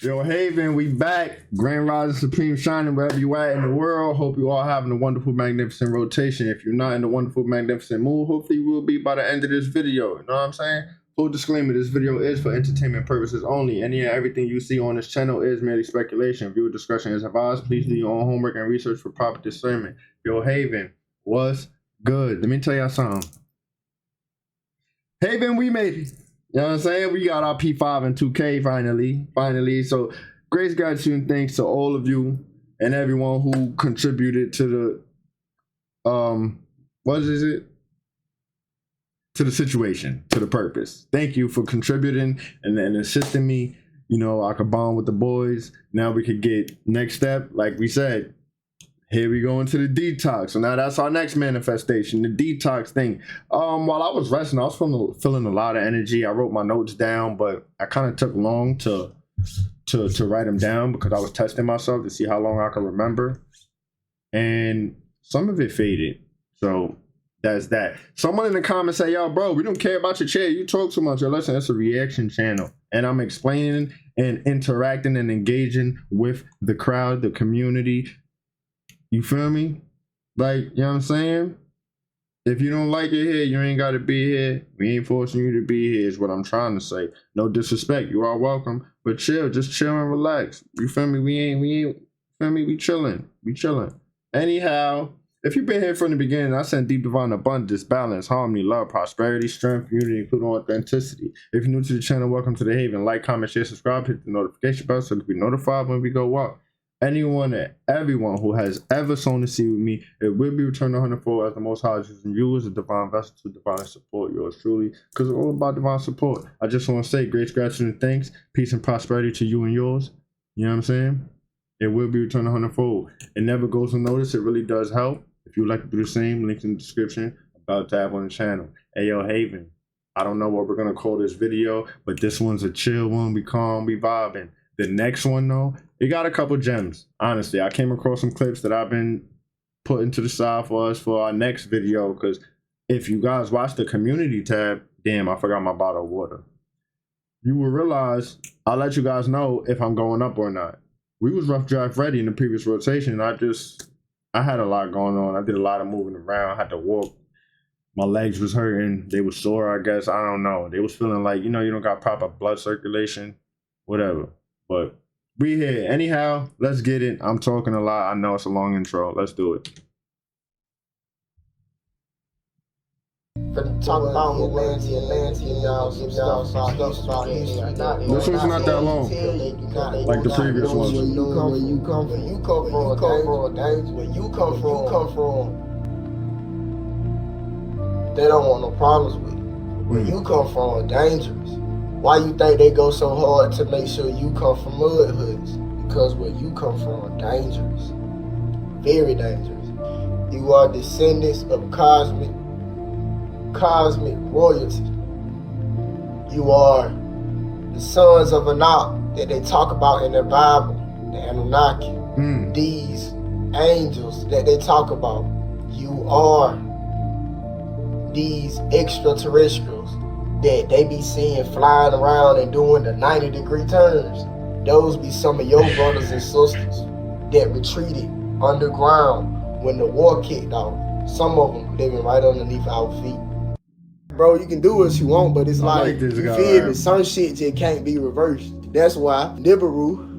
Yo, Haven, we back. Grand Rising Supreme shining wherever you at in the world. Hope you all having a wonderful, magnificent rotation. If you're not in the wonderful, magnificent mood, hopefully you will be by the end of this video. You know what I'm saying? Full disclaimer, this video is for entertainment purposes only. Any and everything you see on this channel is merely speculation. Viewer discretion is advised. Please do your own homework and research for proper discernment. Yo, Haven, what's good? Let me tell y'all something. Haven, we made it. You know what I'm saying? We got our P5 and 2K finally. So great gratitude and thanks to all of you and everyone who contributed to the what is it? To the situation, to the purpose. Thank you for contributing and assisting me. You know, I could bond with the boys. Now we could get next step, like we said. Here we go into the detox. So now that's our next manifestation, the detox thing. While I was resting, I was feeling a lot of energy. I wrote my notes down, but I kind of took long to write them down because I was testing myself to see how long I could remember. And some of it faded. So that's that. Someone in the comments say, yo, bro, we don't care about your chair. You talk too much. Yo, listen, it's a reaction channel. And I'm explaining and interacting and engaging with the crowd, the community. You feel me? Like, you know what I'm saying? If you don't like it here, you ain't got to be here. We ain't forcing you to be here is what I'm trying to say. No disrespect. You are welcome. But chill. Just chill and relax. You feel me? We ain't, feel me? We chilling. We chilling. Anyhow, if you've been here from the beginning, I send deep divine abundance, balance, harmony, love, prosperity, strength, unity, including authenticity. If you're new to the channel, welcome to the Haven. Like, comment, share, subscribe, hit the notification bell so you can be notified when we go up. Anyone and everyone who has ever sown a seed with me, it will be returned 100-fold as the Most High is using you as a divine vessel to divinely support yours truly. Because it's all about divine support. I just want to say great gratitude and thanks, peace and prosperity to you and yours. You know what I'm saying? It will be returned 100-fold. It never goes unnoticed. It really does help. If you would like to do the same, links in the description. About to have on the channel. Hey, yo, Haven. I don't know what we're gonna call this video, but this one's a chill one. We calm, we vibing. The next one though, it got a couple gems. Honestly, I came across some clips that I've been putting to the side for us for our next video. Because if you guys watch the community tab, damn, I forgot my bottle of water. You will realize I'll let you guys know if I'm going up or not. We was rough draft ready in the previous rotation. I had a lot going on. I did a lot of moving around. I had to walk. My legs was hurting. They were sore, I guess. I don't know. They was feeling like, you know, you don't got proper blood circulation, whatever. But we here. Anyhow, let's get it. I'm talking a lot. I know it's a long intro. Let's do it. Talk about Atlantean, y'all, some stuff about Newsfeed. This one's not that long, like the previous ones. Where you come from, they don't want no problems with it. Where you come from, dangerous. Why you think they go so hard to make sure you come from mud hoods? Because where you come from, dangerous. Very dangerous. You are descendants of cosmic royalty. You are the sons of Anak that they talk about in their Bible, the Anunnaki. These angels that they talk about. You are these extraterrestrials that they be seeing flying around and doing the 90-degree turns. Those be some of your brothers and sisters that retreated underground when the war kicked off. Some of them living right underneath our feet. Bro, you can do what you want, but it's like you feel me? Some shit just can't be reversed. That's why Nibiru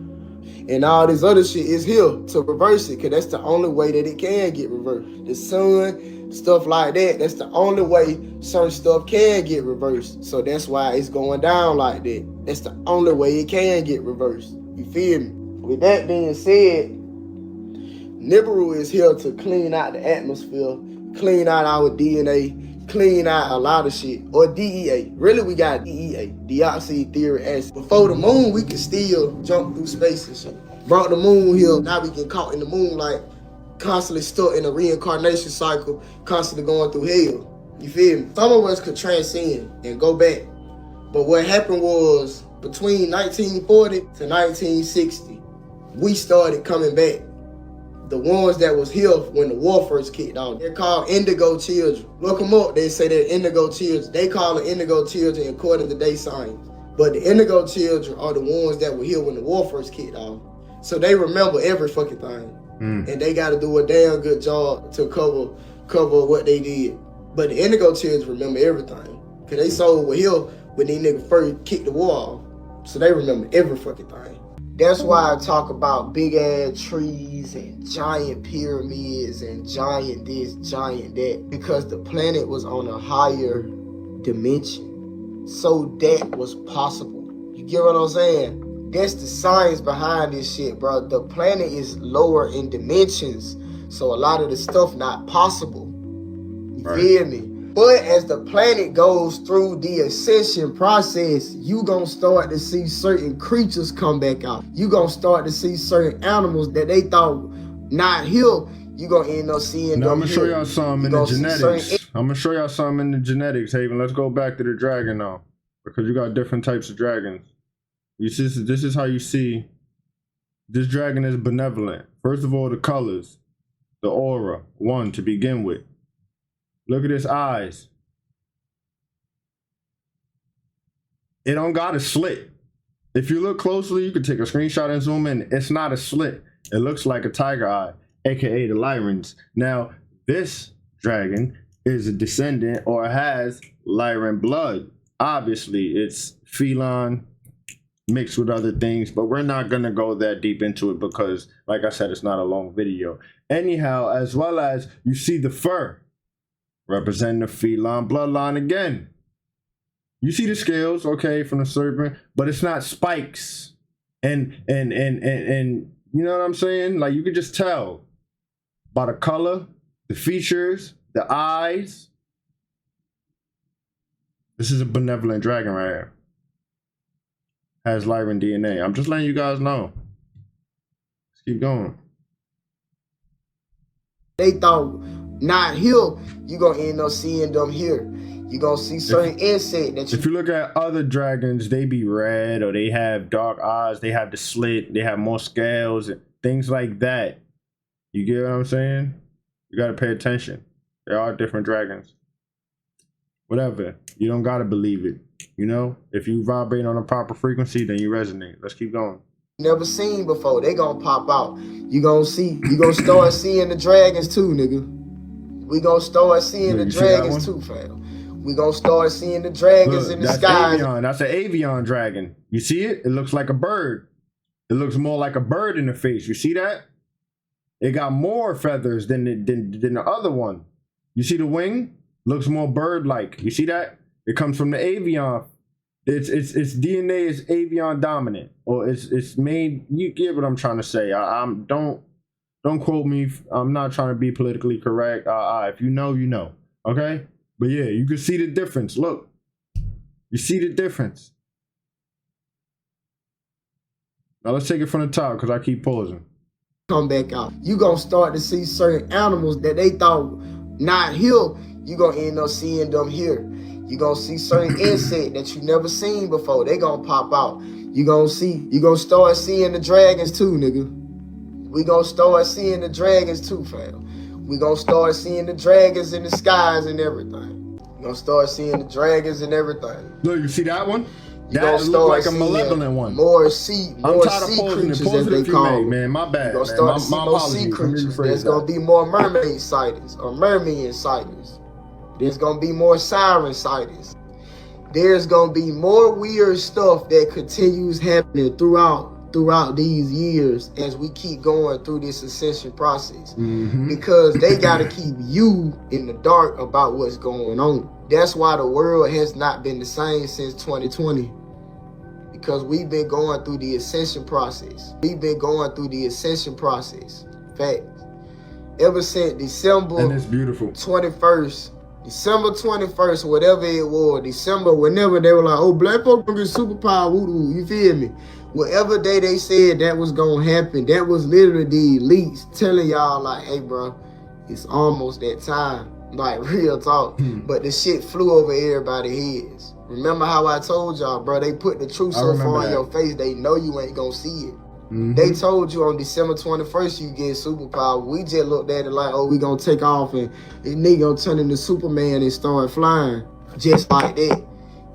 and all this other shit is here to reverse it, because that's the only way that it can get reversed. The sun, stuff like that, that's the only way certain stuff can get reversed. So that's why it's going down like that. That's the only way it can get reversed. You feel me? With that being said, Nibiru is here to clean out the atmosphere, clean out our DNA, clean out a lot of shit. Or DEA. Really, we got DEA, deoxyetheric acid. Before the moon, we could still jump through space and shit. Brought the moon here, now we get caught in the moonlight, constantly stuck in a reincarnation cycle, constantly going through hell. You feel me? Some of us could transcend and go back. But what happened was, between 1940 to 1960, we started coming back. The ones that was here when the war first kicked off, they're called indigo children. Look them up, they say they're indigo children. They call it indigo children according to their science. But the Indigo children are the ones that were here when the war first kicked off. So they remember every fucking thing. And they got to do a damn good job to cover what they did. But the Indigo children remember everything. Because they saw were here when these niggas first kicked the war off. So they remember every fucking thing. That's why I talk about big ass trees and giant pyramids and giant this, giant that. Because the planet was on a higher dimension. So that was possible. You get what I'm saying? That's the science behind this shit, bro. The planet is lower in dimensions. So a lot of the stuff not possible. You feel me? But as the planet goes through the ascension process, you gonna start to see certain creatures come back out. You gonna start to see certain animals that they thought not here. You gonna end up seeing now them I'm gonna show y'all something in the genetics. I'm gonna show y'all something in the genetics, Haven. Let's go back to the dragon now. Because you got different types of dragons. This is how you see this dragon is benevolent. First of all, the colors, the aura, one to begin with. Look at his eyes. It don't got a slit. If you look closely, you can take a screenshot and zoom in. It's not a slit. It looks like a tiger eye, aka the Lyrans. Now, this dragon is a descendant or has Lyran blood. Obviously, it's feline mixed with other things, but we're not gonna go that deep into it because, like I said, it's not a long video. Anyhow, as well as you see the fur representing the feline bloodline again. You see the scales, okay, from the serpent, but it's not spikes. And you know what I'm saying? Like, you could just tell by the color, the features, the eyes. This is a benevolent dragon right here. Has Lyran DNA. I'm just letting you guys know. Let's keep going. They thought not here, you gonna end up seeing them here. You gonna see certain insect that you. If you look at other dragons, they be red or they have dark eyes. They have the slit. They have more scales and things like that. You get what I'm saying? You gotta pay attention. There are different dragons. Whatever. You don't gotta believe it. You know, if you vibrate on a proper frequency, then you resonate. Let's keep going. Never seen before. They gonna pop out. You gonna start seeing the dragons too, nigga. We gonna start seeing the dragons too, fam. We gonna start seeing the dragons in the sky. That's an avian dragon. You see it? It looks like a bird. It looks more like a bird in the face. You see that? It got more feathers than the other one. You see the wing? Looks more bird-like. You see that? It comes from the avian. Its DNA is avian dominant, or it's made. You get what I'm trying to say. Don't quote me. I'm not trying to be politically correct. If you know, you know. Okay? But yeah, you can see the difference. Look. You see the difference. Now let's take it from the top because I keep pausing. Come back out. You gonna start to see certain animals that they thought not here. You gonna end up seeing them here. You gonna see certain insect that you never seen before. They gonna pop out. You gonna start seeing the dragons too, nigga. We gonna start seeing the dragons too, fam. We gonna start seeing the dragons in the skies and everything. You gonna start seeing the dragons and everything. Look, you see that one? You that looks like a malevolent one. More sea creatures, as they call them. Man, my bad. You're gonna start to see more sea creatures. There's gonna be more mermaid sightings or merman sightings. There's gonna be more siren sightings. There's gonna be more weird stuff that continues happening throughout these years as we keep going through this ascension process. Because they gotta keep you in the dark about what's going on. That's why the world has not been the same since 2020. Because we've been going through the ascension process. We've been going through the ascension process. Fact. Ever since December and it's beautiful. 21st. December 21st, whatever it was, December, whenever they were like, oh, black folk gonna get superpower, woo-woo, you feel me? Whatever day they said that was gonna happen, that was literally the elites telling y'all like, hey, bro, it's almost that time. Like, real talk. But the shit flew over everybody's heads. Remember how I told y'all, bro, they put the truth so far in your face, they know you ain't gonna see it. They told you on December 21st you get superpower. We just looked at it like, oh, we gonna take off and this nigga gonna turn into Superman and start flying. Just like that.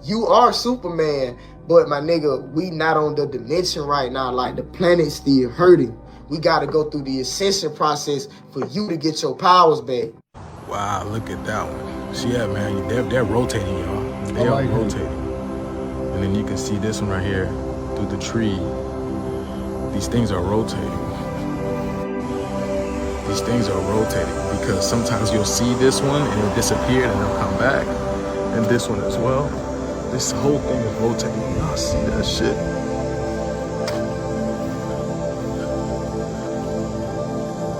You are Superman, But my nigga, we not on the dimension right now. Like, the planet's still hurting. We gotta go through the ascension process for you to get your powers back. Wow, look at that one. See that, man? They're rotating, y'all. They are rotating. And then you can see this one right here through the tree. These things are rotating. These things are rotating because sometimes you'll see this one and it'll disappear and it'll come back. And this one as well. This whole thing is rotating. Y'all see that shit?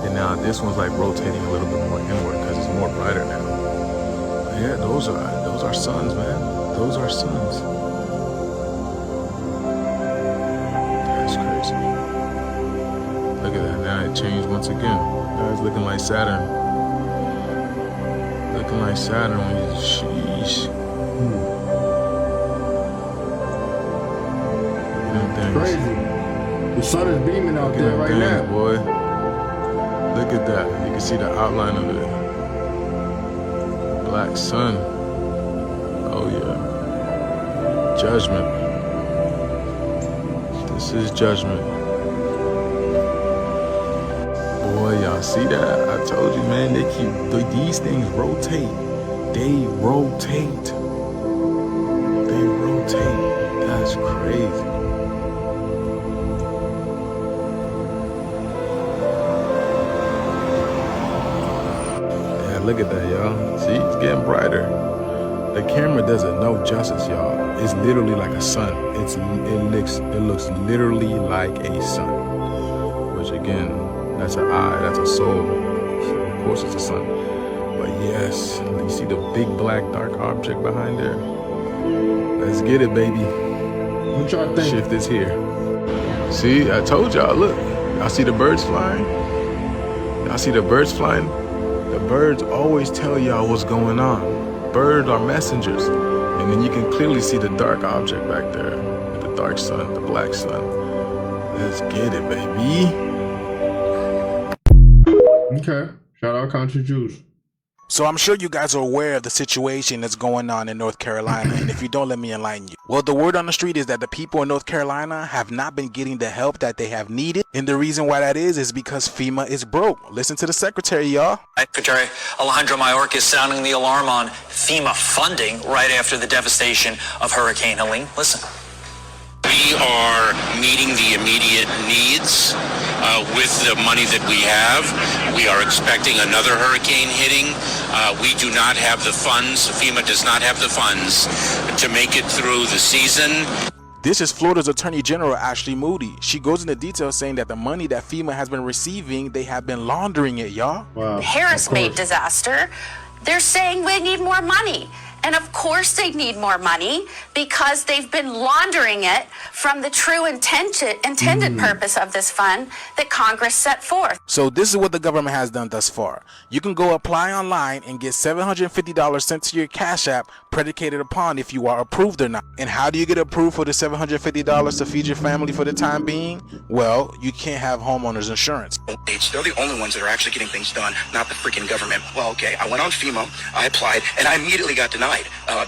And now this one's like rotating a little bit more inward because it's more brighter now. But yeah, those are suns, man. Those are suns. That's crazy. Look at that. Now it changed once again. Now it's looking like Saturn. Looking like Saturn when you sheesh. Crazy. The sun is beaming out there right now, boy. Look at that. You can see the outline of it. Black sun. Oh yeah. Judgment. This is judgment. Boy, y'all see that? I told you, man. These things rotate. They rotate. They rotate. That's crazy. Look at that, y'all. See, it's getting brighter. The camera does it no justice, y'all. It's literally like a sun. It looks literally like a sun. Which again, that's an eye, that's a soul. So of course it's a sun. But yes, you see the big black dark object behind there. Let's get it, baby. What y'all think? Shift is here. See, I told y'all. Look, y'all see the birds flying? Y'all see the birds flying? The birds always tell y'all what's going on. Birds are messengers. And then you can clearly see the dark object back there. The dark sun, the black sun. Let's get it, baby. Okay. Shout out Country Juice. So I'm sure you guys are aware of the situation that's going on in North Carolina, and if you don't, let me enlighten you. Well, the word on the street is that the people in North Carolina have not been getting the help that they have needed, and the reason why that is because FEMA is broke. Listen to the secretary, y'all. Secretary Alejandro Mayorkas sounding the alarm on FEMA funding right after the devastation of Hurricane Helene. Listen. We are meeting the immediate needs with the money that we have. We are expecting another hurricane hitting. We do not have the funds. FEMA does not have the funds to make it through the season. This is Florida's Attorney General, Ashley Moody. She goes into detail saying that the money that FEMA has been receiving, they have been laundering it, y'all. Wow. Harris-made disaster. They're saying we need more money. And of course they need more money because they've been laundering it from the true intended purpose of this fund that Congress set forth. So this is what the government has done thus far. You can go apply online and get $750 sent to your Cash App predicated upon if you are approved or not. And how do you get approved for the $750 to feed your family for the time being? Well, you can't have homeowners insurance. They're the only ones that are actually getting things done, not the freaking government. Well, okay, I went on FEMA, I applied, and I immediately got denied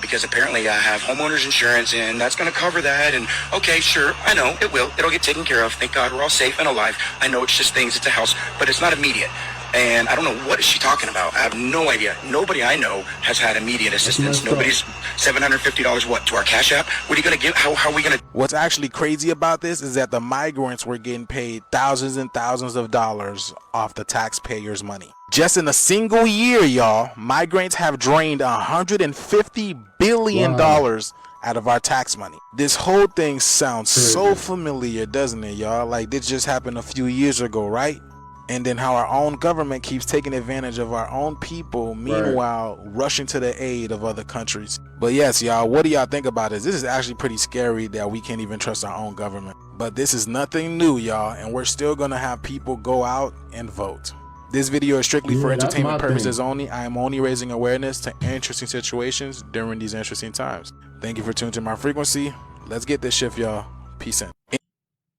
because apparently I have homeowners insurance and that's going to cover that. And okay, sure, I know it will. It'll get taken care of. Thank God we're all safe and alive. I know it's just things, it's a house, but it's not immediate. And I don't know what is she talking about. I have no idea. Nobody I know has had immediate assistance. Nobody's $750 what to our Cash App? What are you going to give? How are we going to? What's actually crazy about this is that the migrants were getting paid thousands and thousands of dollars off the taxpayers' money. Just in a single year, y'all, migrants have drained $150 billion out of our tax money. This whole thing sounds so familiar, doesn't it, y'all? Like this just happened a few years ago, right? And then how our own government keeps taking advantage of our own people, meanwhile rushing to the aid of other countries. But yes, y'all, what do y'all think about this? This is actually pretty scary that we can't even trust our own government. But this is nothing new, y'all, and we're still gonna have people go out and vote. This video is strictly for entertainment purposes only. I am only raising awareness to interesting situations during these interesting times. Thank you for tuning to my frequency. Let's get this shift, y'all. Peace in.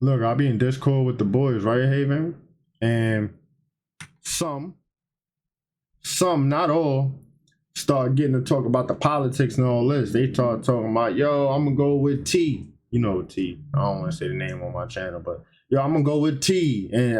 Look, I'll be in Discord with the boys, right, Haven? And some, not all, start getting to talk about the politics and all this. They start talking about, yo, I'm gonna go with T. You know T. I don't want to say the name on my channel, but yo, I'm gonna go with T. And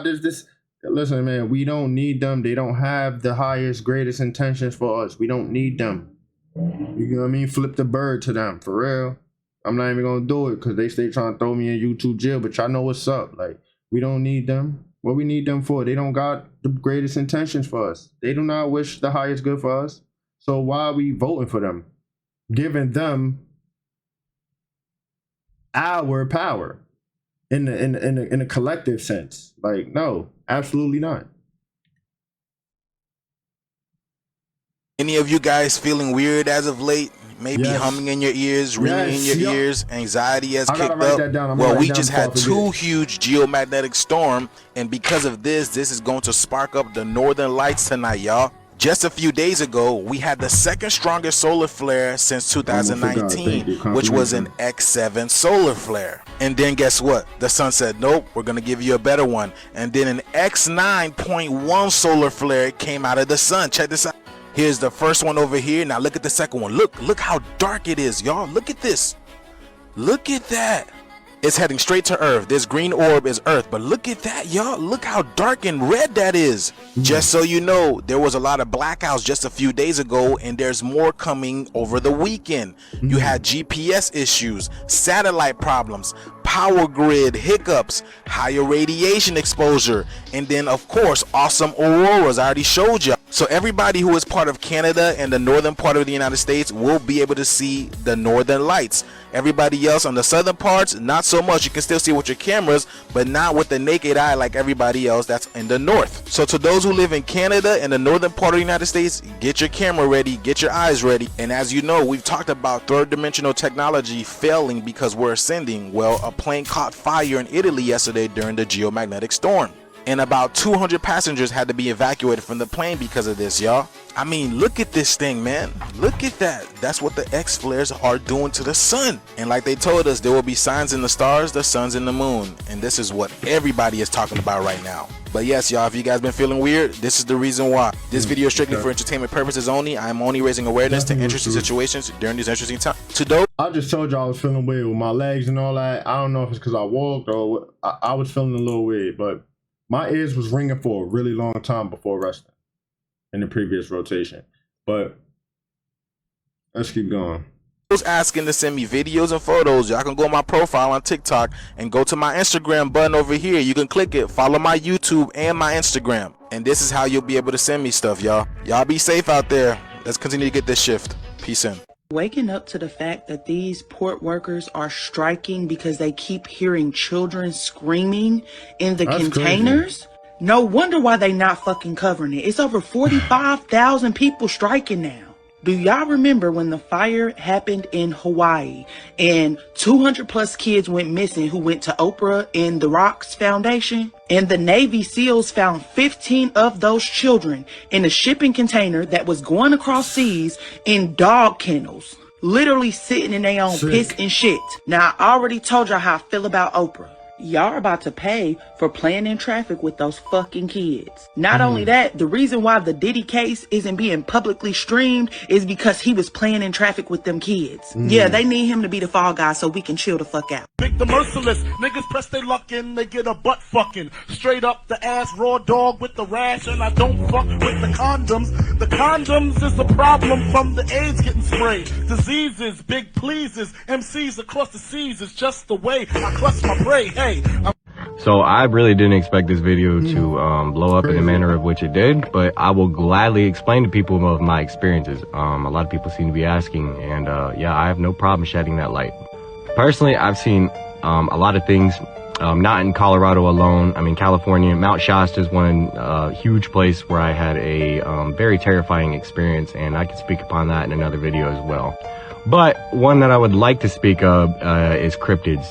this. Listen, man, we don't need them. They don't have the highest, greatest intentions for us. We don't need them. You know what I mean? Flip the bird to them, for real. I'm not even gonna do it because they stay trying to throw me in YouTube jail, but y'all know what's up. Like, we don't need them. What we need them for? They don't got the greatest intentions for us. They do not wish the highest good for us. So why are we voting for them? Giving them our power in a collective sense. Like, no, absolutely not. Any of you guys feeling weird as of late? Maybe humming in your ears, ringing in your ears, anxiety has kicked up. Well, we just had 2 huge geomagnetic storms, and because of this is going to spark up the northern lights tonight, y'all. Just a few days ago, we had the 2nd strongest solar flare since 2019, which was an X7 solar flare. And then guess what? The sun said, nope, we're going to give you a better one. And then an X9.1 solar flare came out of the sun. Check this out. Here's the first one over here. Now look at the second one. Look how dark it is, y'all. Look at this. Look at that. It's heading straight to Earth. This green orb is Earth, but look at that, y'all. Look how dark and red that is. Just so you know, there was a lot of blackouts just a few days ago, and there's more coming over the weekend. You had GPS issues, satellite problems, power grid hiccups, higher radiation exposure, and then of course awesome auroras. I already showed you. So everybody who is part of Canada and the northern part of the United States will be able to see the northern lights. Everybody else on the southern parts, not so much. You can still see with your cameras, but not with the naked eye like everybody else that's in the north. So to those who live in Canada and the northern part of the United States, get your camera ready, get your eyes ready. And as you know, we've talked about third dimensional technology failing because we're ascending. Well, a plane caught fire in Italy yesterday during the geomagnetic storm, and about 200 passengers had to be evacuated from the plane because of this, y'all. I mean, look at this thing, man. Look at that. That's what the X flares are doing to the sun. And like they told us, there will be signs in the stars, the suns, and the moon. And this is what everybody is talking about right now. But yes, y'all, if you guys been feeling weird, this is the reason why. This video is strictly for entertainment purposes only. I'm only raising awareness to interesting situations during these interesting times. To those, I just told y'all I was feeling weird with my legs and all that. I don't know if it's because I walked or I was feeling a little weird, but my ears was ringing for a really long time before resting in the previous rotation. But let's keep going. those asking to send me videos and photos, y'all can go on my profile on TikTok and go to my Instagram button over here. You can click it, follow my YouTube and my Instagram, and this is how you'll be able to send me stuff, y'all. Y'all be safe out there. Let's continue to get this shift. Peace in. Waking up to the fact that these port workers are striking because they keep hearing children screaming in the containers. Crazy. No wonder why they not fucking covering it. It's over 45,000 people striking now. Do y'all remember when the fire happened in Hawaii and 200 plus kids went missing who went to Oprah and the Rocks Foundation? And the Navy SEALs found 15 of those children in a shipping container that was going across seas in dog kennels, literally sitting in their own piss and shit. Now, I already told y'all how I feel about Oprah. Y'all are about to pay for playing in traffic with those fucking kids. Not only that, the reason why the Diddy case isn't being publicly streamed is because he was playing in traffic with them kids. Yeah, they need him to be the fall guy so we can chill the fuck out. Big the merciless. Niggas press their luck in, they get a butt fucking. Straight up the ass, raw dog with the rash, and I don't fuck with the condoms. The condoms is the problem from the AIDS getting sprayed. Diseases, big pleases, MCs across the seas is just the way I clutch my prey. Hey, so I really didn't expect this video to blow up in the manner of which it did, but I will gladly explain to people of my experiences. A lot of people seem to be asking, and yeah, I have no problem shedding that light. Personally, I've seen a lot of things, not in Colorado alone. I mean, California, Mount Shasta is one huge place where I had a very terrifying experience, and I can speak upon that in another video as well. But one that I would like to speak of is cryptids,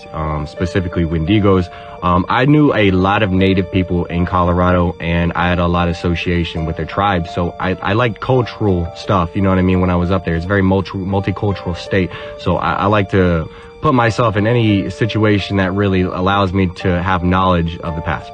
specifically Wendigos. I knew a lot of native people in Colorado, and I had a lot of association with their tribes. So I like cultural stuff, you know what I mean, when I was up there. It's a very multicultural state. So I like to put myself in any situation that really allows me to have knowledge of the past.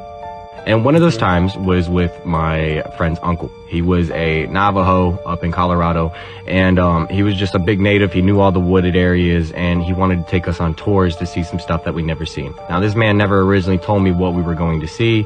And one of those times was with my friend's uncle. He was a Navajo up in Colorado, and he was just a big native. He knew all the wooded areas, and he wanted to take us on tours to see some stuff that we'd never seen. Now, this man never originally told me what we were going to see,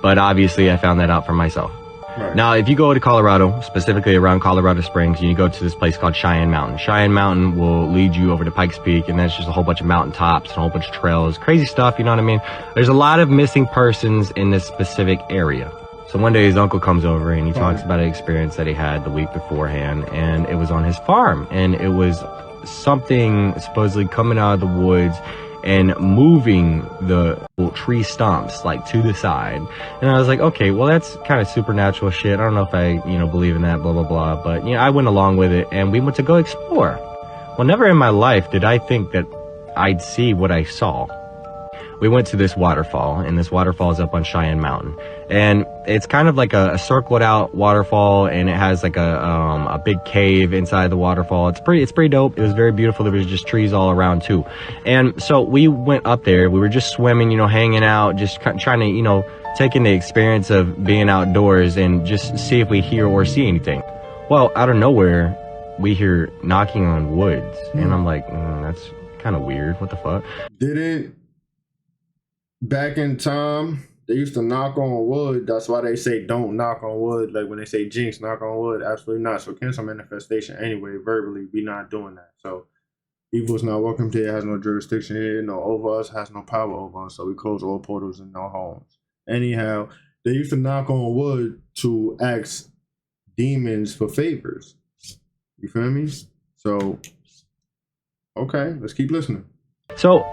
but obviously I found that out for myself. Right. Now, if you go to Colorado, specifically around Colorado Springs, you go to this place called Cheyenne Mountain. Cheyenne Mountain will lead you over to Pikes Peak, and that's just a whole bunch of mountain tops and a whole bunch of trails, crazy stuff, you know what I mean? There's a lot of missing persons in this specific area. So one day his uncle comes over and he talks about an experience that he had the week beforehand, and it was on his farm, and it was something supposedly coming out of the woods and moving the tree stumps like to the side. And I was like, okay, well, that's kind of supernatural shit. I don't know if I, believe in that, blah, blah, blah. But, I went along with it, and we went to go explore. Well, never in my life did I think that I'd see what I saw. We went to this waterfall, and this waterfall is up on Cheyenne Mountain. And it's kind of like a circled out waterfall, and it has like a big cave inside the waterfall. It's pretty dope. It was very beautiful. There was just trees all around too. And so we went up there. We were just swimming, hanging out, just trying to, take in the experience of being outdoors and just see if we hear or see anything. Well, out of nowhere, we hear knocking on woods. And I'm like, that's kind of weird. What the fuck? Back in time, they used to knock on wood. That's why they say don't knock on wood. Like when they say jinx, knock on wood. Absolutely not. So cancel manifestation anyway, verbally, we not doing that. So evil's not welcome here, has no jurisdiction here, no over us, has no power over us. So we close all portals in our homes. Anyhow, they used to knock on wood to ask demons for favors. You feel me? So, okay, let's keep listening. So,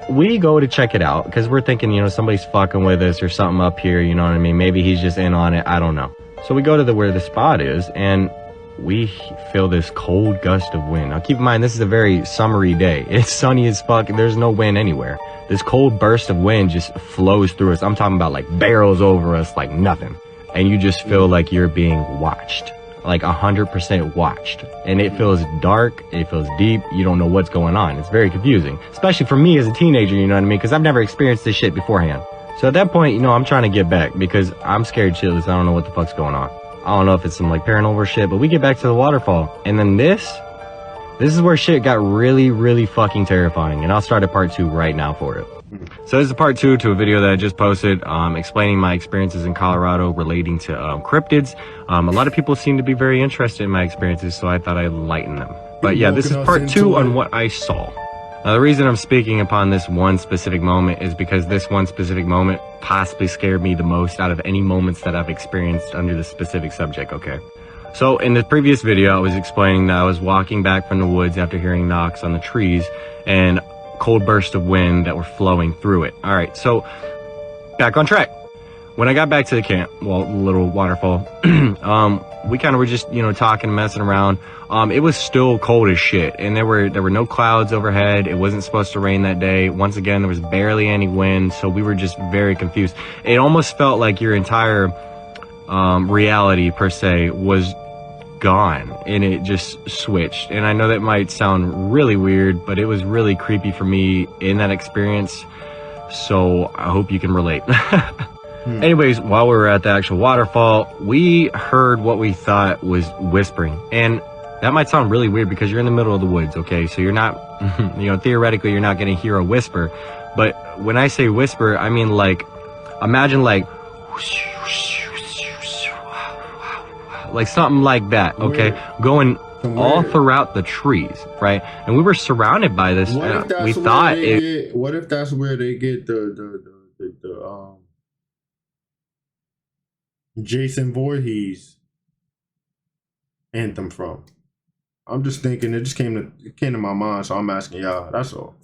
we go to check it out because we're thinking, somebody's fucking with us or something up here, you know what I mean? Maybe he's just in on it. I don't know. So we go to where the spot is, and we feel this cold gust of wind. Now, keep in mind, this is a very summery day. It's sunny as fuck, and there's no wind anywhere. This cold burst of wind just flows through us. I'm talking about like barrels over us like nothing. And you just feel like you're being watched. Like 100% watched. And it feels dark, it feels deep, you don't know what's going on. It's very confusing, especially for me as a teenager, you know what I mean? Because I've never experienced this shit beforehand. So at that point, I'm trying to get back because I'm scared shitless. I don't know what the fuck's going on. I don't know if it's some like paranormal shit, but we get back to the waterfall, and then this is where shit got really, really fucking terrifying. And I'll start at part 2 right now for it. So this is part 2 to a video that I just posted explaining my experiences in Colorado relating to cryptids. A lot of people seem to be very interested in my experiences, so I thought I'd enlighten them. But yeah, this is part 2 on what I saw. Now, the reason I'm speaking upon this one specific moment is because this one specific moment possibly scared me the most out of any moments that I've experienced under this specific subject, okay? So in the previous video, I was explaining that I was walking back from the woods after hearing knocks on the trees and cold burst of wind that were flowing through it. All right, so back on track. When I got back to the camp, well, the little waterfall, we kind of were just, talking, messing around. It was still cold as shit, and there were no clouds overhead. It wasn't supposed to rain that day. Once again, there was barely any wind, so we were just very confused. It almost felt like your entire reality, per se, was gone, and it just switched. And I know that might sound really weird, but it was really creepy for me in that experience, so I hope you can relate. Anyways, while we were at the actual waterfall, we heard what we thought was whispering, and that might sound really weird because you're in the middle of the woods, okay? So you're not, theoretically you're not going to hear a whisper, but when I say whisper, I mean like, imagine like something like that, okay? Going all throughout the trees, right? And we were surrounded by this. We thought what if that's where they get the Jason Voorhees anthem from? I'm just thinking, it just came to my mind, so I'm asking y'all. That's all.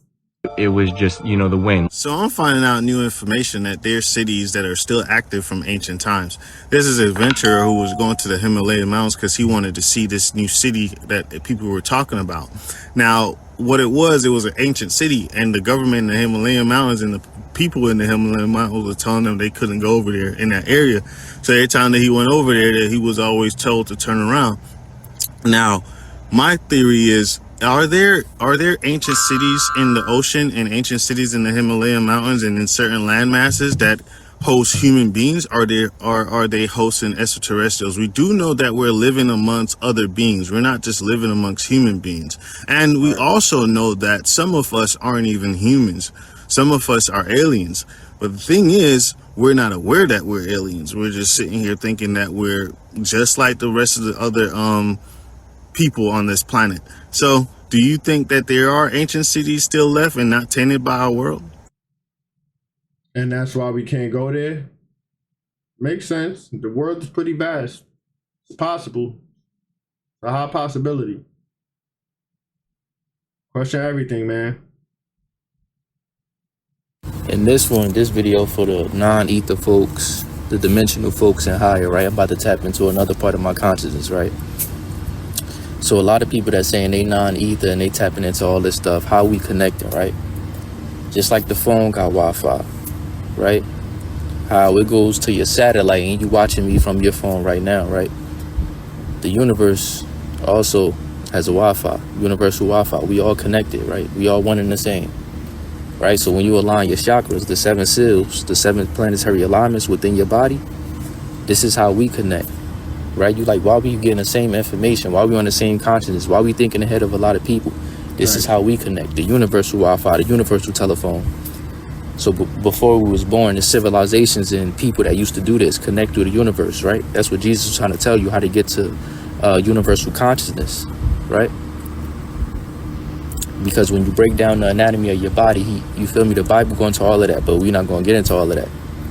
It was just, the wind. So I'm finding out new information that there's cities that are still active from ancient times. This is an adventurer who was going to the Himalayan mountains because he wanted to see this new city that people were talking about. Now, what it was an ancient city, and the government in the Himalayan mountains and the people in the Himalayan mountains were telling them they couldn't go over there in that area. So every time that he went over there, that he was always told to turn around. Now, my theory is, are there ancient cities in the ocean and ancient cities in the Himalayan mountains and in certain land masses that host human beings, or are they hosting extraterrestrials? We do know that we're living amongst other beings. We're not just living amongst human beings. And we also know that some of us aren't even humans. Some of us are aliens. But the thing is, we're not aware that we're aliens. We're just sitting here thinking that we're just like the rest of the other people on this planet. So do you think that there are ancient cities still left and not tainted by our world? And that's why we can't go there? Makes sense. The world is pretty vast. It's possible. It's a high possibility. Question everything, man. And this video for the non-ether folks, the dimensional folks and higher, right? I'm about to tap into another part of my consciousness, right? So a lot of people that saying they non-ether and they tapping into all this stuff, how we connecting, right? Just like the phone got Wi-Fi, right? How it goes to your satellite and you watching me from your phone right now, right? The universe also has a Wi-Fi, universal Wi-Fi. We all connected, right? We all one and the same, right? So when you align your chakras, the 7 seals, the 7 planetary alignments within your body, this is how we connect, right? You like, why we getting the same information? Why we on the same consciousness? Why we thinking ahead of a lot of people? This is how we connect, the universal Wi-Fi, the universal telephone. So before we was born, the civilizations and people that used to do this connect through the universe, right? That's what Jesus was trying to tell you, how to get to universal consciousness, right? Because when you break down the anatomy of your body, you feel me, the Bible go into all of that, but we're not going to get into all of that.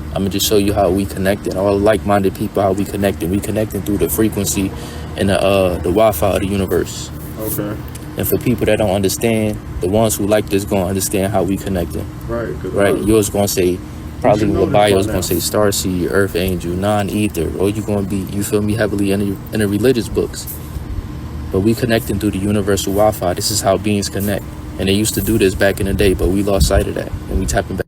I'm going to just show you how we connected, all like-minded people, how we connected. We connecting through the frequency and the Wi-Fi of the universe. Okay. And for people that don't understand, the ones who like this going to understand how we connecting. Right. Right. Yours going to say, probably what bio's going to say, starseed, earth angel, non-ether, or you going to be, you feel me, heavily in the religious books. But we connecting through the universal Wi-Fi. This is how beings connect. And they used to do this back in the day, but we lost sight of that. And we tapping back.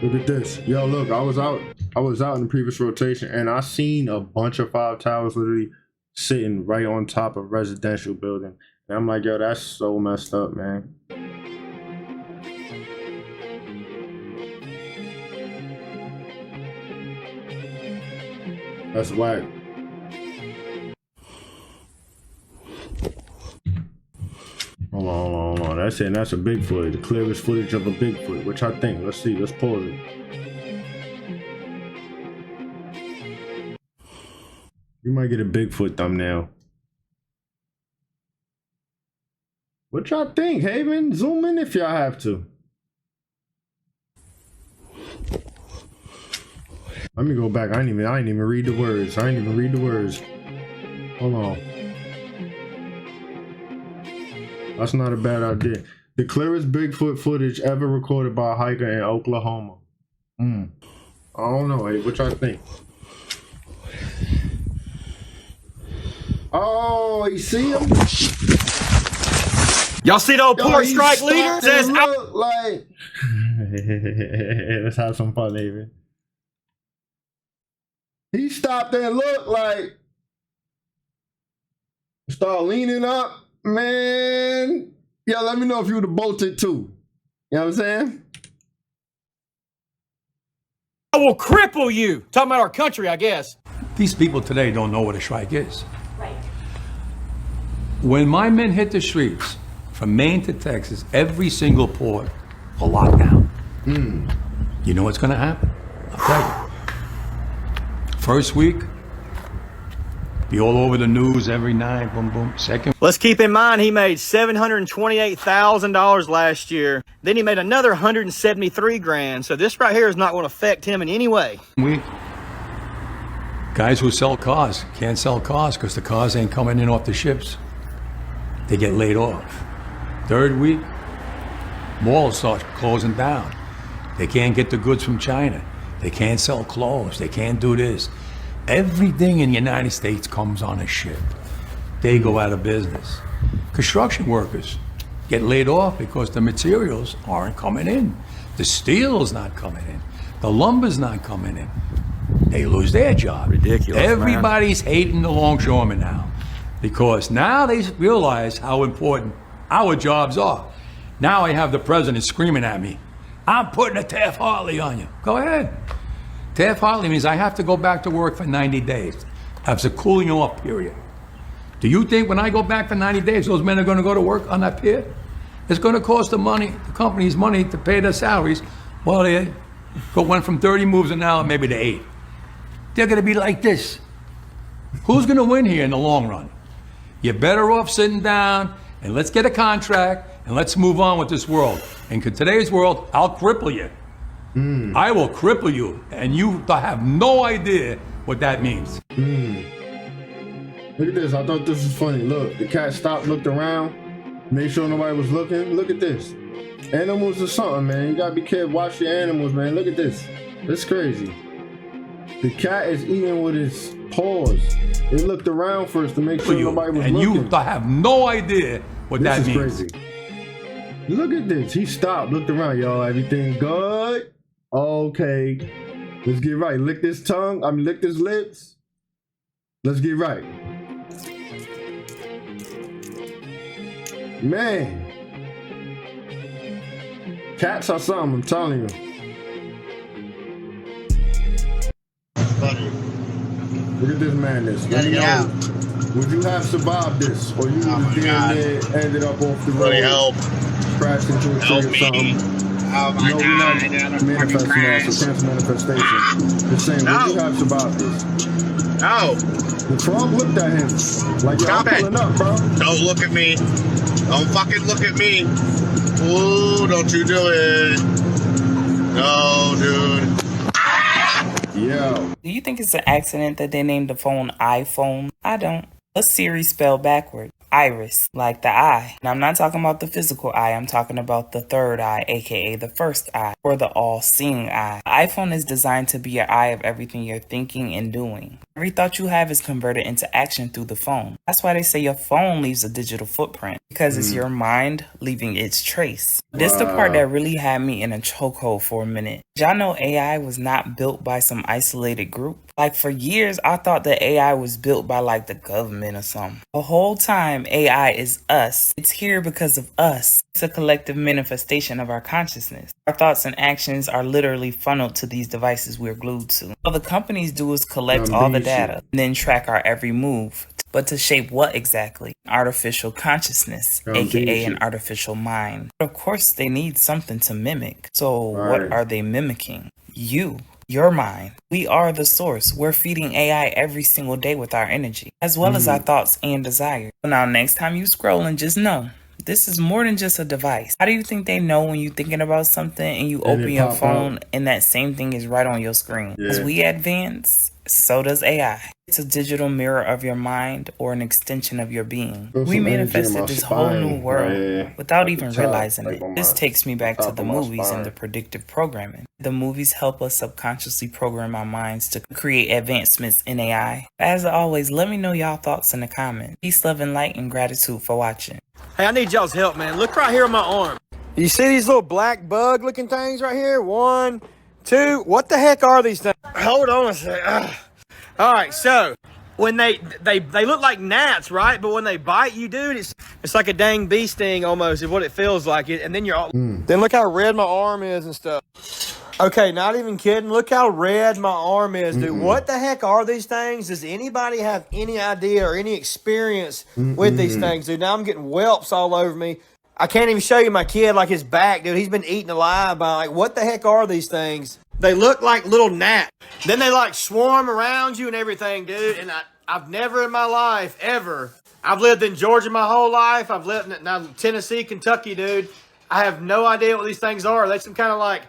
Look at this. Yo, look, I was out in the previous rotation and I seen a bunch of 5 towers literally sitting right on top of a residential building. And I'm like, yo, that's so messed up, man. That's whack. Hold on. That's it. And that's a Bigfoot. The clearest footage of a Bigfoot. Which I think. Let's see. Let's pause it. You might get a Bigfoot thumbnail. What y'all think, Haven? Zoom in if y'all have to. Let me go back. I didn't even read the words. Hold on. That's not a bad idea. The clearest Bigfoot footage ever recorded by a hiker in Oklahoma. I don't know, hey, what y'all think? Oh, you see him? Y'all see the old pork strike leader? Says look like. Let's have some fun, David. He stopped and looked like. Start leaning up, man. Yeah, let me know if you would have bolted too. You know what I'm saying? I will cripple you. Talking about our country, I guess. These people today don't know what a strike is. Right. When my men hit the streets, from Maine to Texas, every single port, a lockdown. You know what's going to happen? I'll tell you. First week, be all over the news every night, boom, boom. Second. Let's keep in mind he made $728,000 last year. Then he made another $173,000. So this right here is not going to affect him in any way. Week, guys who sell cars can't sell cars because the cars ain't coming in off the ships. They get laid off. Third week, malls start closing down. They can't get the goods from China. They can't sell clothes. They can't do this. Everything in the United States comes on a ship. They go out of business. Construction workers get laid off because the materials aren't coming in. The steel's not coming in. The lumber's not coming in. They lose their job. Ridiculous, Everybody's hating the longshoremen now because now they realize how important our jobs are. Now I have the president screaming at me. I'm putting a Taft-Hartley on you. Go ahead. Taft-Hartley means I have to go back to work for 90 days. That's a cooling off period. Do you think when I go back for 90 days, those men are going to go to work on that pier? It's going to cost the companies money to pay their salaries. Well, they went from 30 moves an hour maybe to 8. They're going to be like this. Who's going to win here in the long run? You're better off sitting down and let's get a contract and let's move on with this world. And in today's world, I'll cripple you. I will cripple you, and you have no idea what that means. Look at this. I thought this was funny. Look, the cat stopped, looked around, made sure nobody was looking. Look at this. Animals or something, man. You gotta be careful. Watch your animals, man. Look at this. It's crazy. The cat is eating with his paws. It looked around first to make sure nobody was looking. And you have no idea what that means. This is crazy. Look at this. He stopped, looked around. Y'all, everything good? Okay. Let's get right. Lick this tongue. Lick his lips. Let's get right. Man. Cats are something, I'm telling you. Look at this madness. Let me know, would you have survived this? Or you would have damn near ended up off the road, crashed into a tree or something? Oh my God. We're not manifesting that, so cancel manifestation. Just saying, would you have survived this? No. The frog looked at him like, yo, I'm pulling up, bro. Don't look at me. Don't fucking look at me. Ooh, don't you do it. No, dude. Yo. Do you think it's an accident that they named the phone iPhone? I don't. What's Siri spelled backward? Iris, like the eye. And I'm not talking about the physical eye, I'm talking about the third eye, aka the first eye, or the all-seeing eye. The iPhone is designed to be your eye of everything you're thinking and doing. Every thought you have is converted into action through the phone. That's why they say your phone leaves a digital footprint, because it's your mind leaving its trace. This the part that really had me in a chokehold for a minute. Y'all know AI was not built by some isolated group? Like for years, I thought that AI was built by like the government or something. The whole time, AI is us. It's here because of us. It's a collective manifestation of our consciousness. Our thoughts and actions are literally funneled to these devices we're glued to. All the companies do is collect all the data and then track our every move. But to shape what exactly? Artificial consciousness, aka an artificial mind. But of course, they need something to mimic. So what are they mimicking? You. Your mind. We are the source. We're feeding AI every single day with our energy, as well as our thoughts and desires. So now next time you scrolling, just know, this is more than just a device. How do you think they know when you're thinking about something and you open your phone and that same thing is right on your screen? As we advance, so does AI. It's a digital mirror of your mind or an extension of your being. We manifested this whole new world without even realizing it. This takes me back to the movies and the predictive programming. The movies help us subconsciously program our minds to create advancements in AI. As always, let me know y'all thoughts in the comments. Peace, love, and light, and gratitude for watching. Hey, I need y'all's help, man. Look right here on my arm. You see these little black bug looking things right here? 1, 2. What the heck are these things? Hold on a sec. All right, so when they look like gnats, right? But when they bite you, dude, it's like a dang bee sting almost is what it feels like. And then you're all, then look how red my arm is and stuff. Okay, not even kidding. Look how red my arm is, dude. What the heck are these things? Does anybody have any idea or any experience with these things, dude? Now I'm getting whelps all over me. I can't even show you my kid, like his back, dude. He's been eaten alive by, like, what the heck are these things? They look like little gnats. Then they like swarm around you and everything, dude. And I've never in my life, ever, I've lived in Georgia my whole life. I've lived in now Tennessee, Kentucky, dude. I have no idea what these things are. Are they some kind of like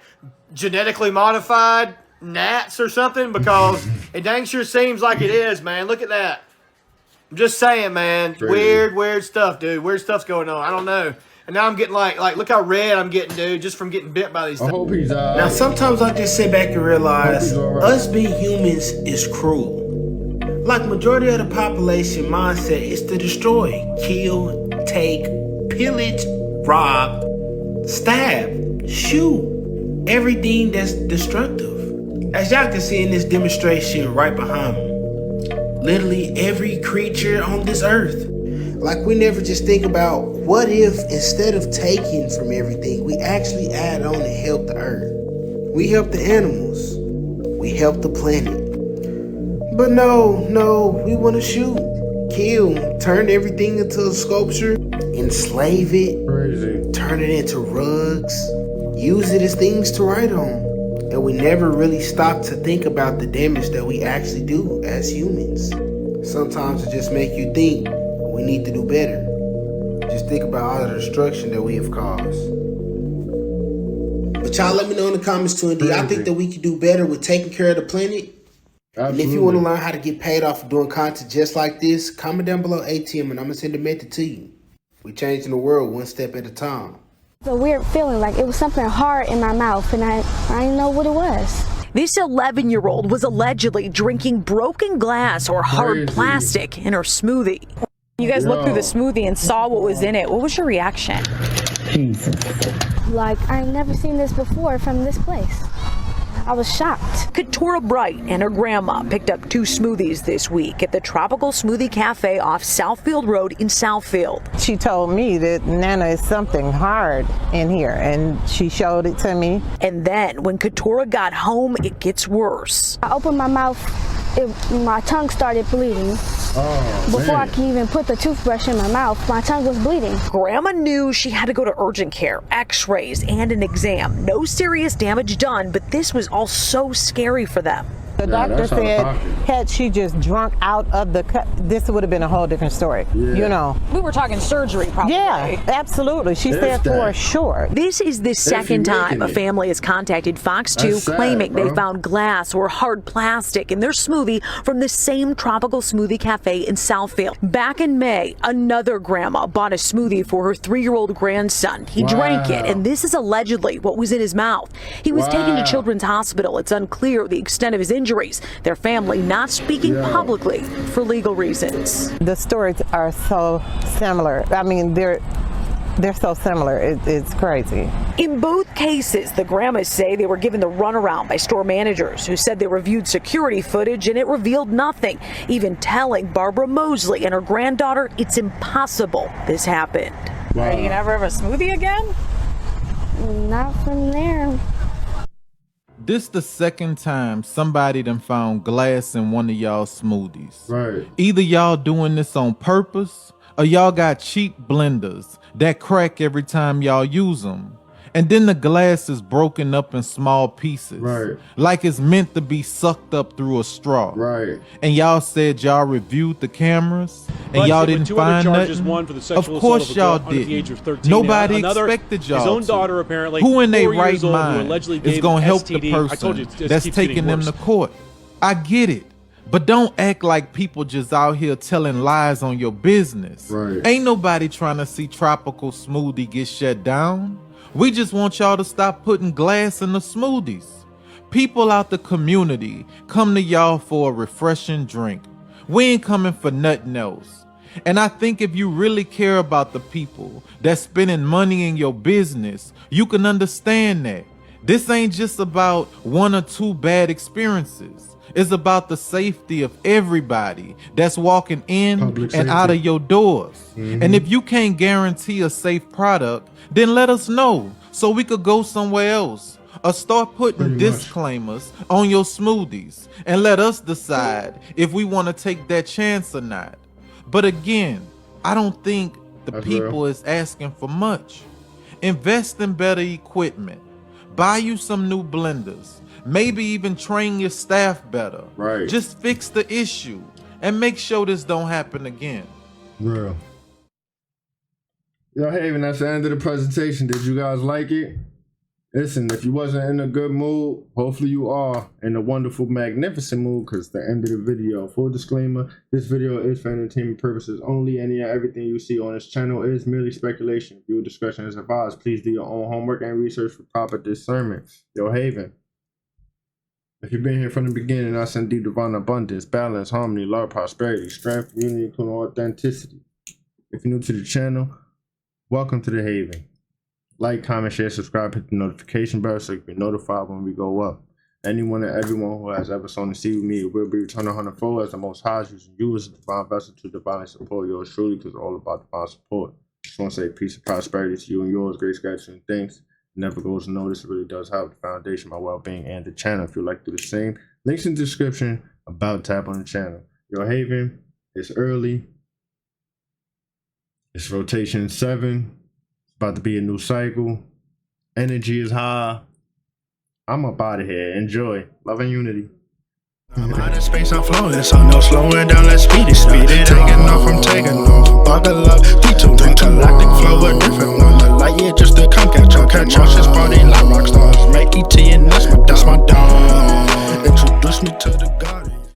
genetically modified gnats or something? Because it dang sure seems like it is, man. Look at that. I'm just saying, man. Crazy. Weird stuff, dude. Weird stuff's going on. I don't know. And now I'm getting like, look how red I'm getting, dude, just from getting bit by these things. I hope he's Now, sometimes I just sit back and realize us being humans is cruel. Like majority of the population mindset is to destroy, kill, take, pillage, rob, stab, shoot, everything that's destructive. As y'all can see in this demonstration right behind me, literally every creature on this earth. Like we never just think about what if instead of taking from everything, we actually add on and help the earth. We help the animals. We help the planet. But no, we want to shoot, kill, turn everything into a sculpture, enslave it, turn it into rugs, use it as things to write on. And we never really stop to think about the damage that we actually do as humans. Sometimes it just makes you think we need to do better. Just think about all the destruction that we have caused. But y'all let me know in the comments too, do y'all think that we could do better with taking care of the planet? Absolutely. And if you want to learn how to get paid off for doing content just like this, comment down below ATM and I'm going to send a method to you. We're changing the world one step at a time. It's a weird feeling, like it was something hard in my mouth and I didn't know what it was. This 11-year-old was allegedly drinking broken glass or hard plastic in her smoothie. You guys looked through the smoothie and saw what was in it. What was your reaction? Jesus. Like, I've never seen this before from this place. I was shocked. Keturah Bright and her grandma picked up 2 smoothies this week at the Tropical Smoothie Cafe off Southfield Road in Southfield. She told me that Nana is something hard in here, and she showed it to me. And then when Keturah got home, it gets worse. I opened my mouth, my tongue started bleeding. Before I could even put the toothbrush in my mouth, my tongue was bleeding. Grandma knew she had to go to urgent care, x-rays, and an exam. No serious damage done, but this was all so scary for them. The doctor said had she just drunk out of the cup, this would have been a whole different story. You know. We were talking surgery probably. Yeah, absolutely. She said for sure. This is the second time a family has contacted Fox 2 claiming they found glass or hard plastic in their smoothie from the same Tropical Smoothie Cafe in Southfield. Back in May, another grandma bought a smoothie for her 3-year-old grandson. He drank it, and this is allegedly what was in his mouth. He was taken to Children's Hospital. It's unclear the extent of his injuries. Their family not speaking publicly for legal reasons. The stories are so similar. I mean, they're so similar. It's crazy. In both cases, the grandmas say they were given the runaround by store managers who said they reviewed security footage and it revealed nothing, even telling Barbara Mosley and her granddaughter it's impossible this happened. Are you gonna ever have a smoothie again? Not from there. This the second time somebody done found glass in one of y'all smoothies. Right. Either y'all doing this on purpose or y'all got cheap blenders that crack every time y'all use them. And then the glass is broken up in small pieces. Right. Like it's meant to be sucked up through a straw. Right. And y'all said y'all reviewed the cameras and y'all didn't find nothing. One for the of course y'all didn't. Nobody expected y'all his own to. daughter, apparently, Who in their 4 right years old, who mind allegedly is gave going to help STD. the I told you, person it that's keeps taking getting them to worse. court? I get it. But don't act like people just out here telling lies on your business. Right. Ain't nobody trying to see Tropical Smoothie get shut down. We just want y'all to stop putting glass in the smoothies. People out the community come to y'all for a refreshing drink. We ain't coming for nothing else. And I think if you really care about the people that's spending money in your business, you can understand that. This ain't just about 1 or 2 bad experiences. It's about the safety of everybody that's walking in and out of your doors. And if you can't guarantee a safe product, then let us know so we could go somewhere else. Or start putting disclaimers on your smoothies and let us decide if we want to take that chance or not. But again, I don't think the people is asking for much. Invest in better equipment. Buy you some new blenders. Maybe even train your staff better. Right. Just fix the issue and make sure this don't happen again. Real. Yo, Haven, that's the end of the presentation. Did you guys like it? Listen, if you wasn't in a good mood, hopefully you are in a wonderful, magnificent mood, because the end of the video. Full disclaimer, this video is for entertainment purposes only. Any and everything you see on this channel is merely speculation. Viewer discretion is advised. Please do your own homework and research for proper discernment. Yo, Haven, if you've been here from the beginning, I send deep divine abundance, balance, harmony, love, prosperity, strength, unity, including authenticity. If you're new to the channel, welcome to the Haven. Like, comment, share, subscribe, hit the notification bell so you can be notified when we go up. Anyone and everyone who has ever sown a seed with me will be returned 100-fold as the Most High is using you as a divine vessel to divinely support yours truly, because it's all about divine support. Just want to say peace and prosperity to you and yours, grace, gratitude, and thanks. never goes unnoticed. It really does help the foundation, my well-being, and the channel. If you'd like to do the same, links in the description. About tap on the channel. Yo, Haven, it's early. It's rotation 7. It's about to be a new cycle. Energy is high. I'm up out of here. Enjoy. Love and unity. I'm out of space, I'm flowing, so no slowing down, let's speed it. Taking off, I'm taking off. Buckle up, T2, galactic flow, a different one. The light, yeah, just to come catch up. This party locked.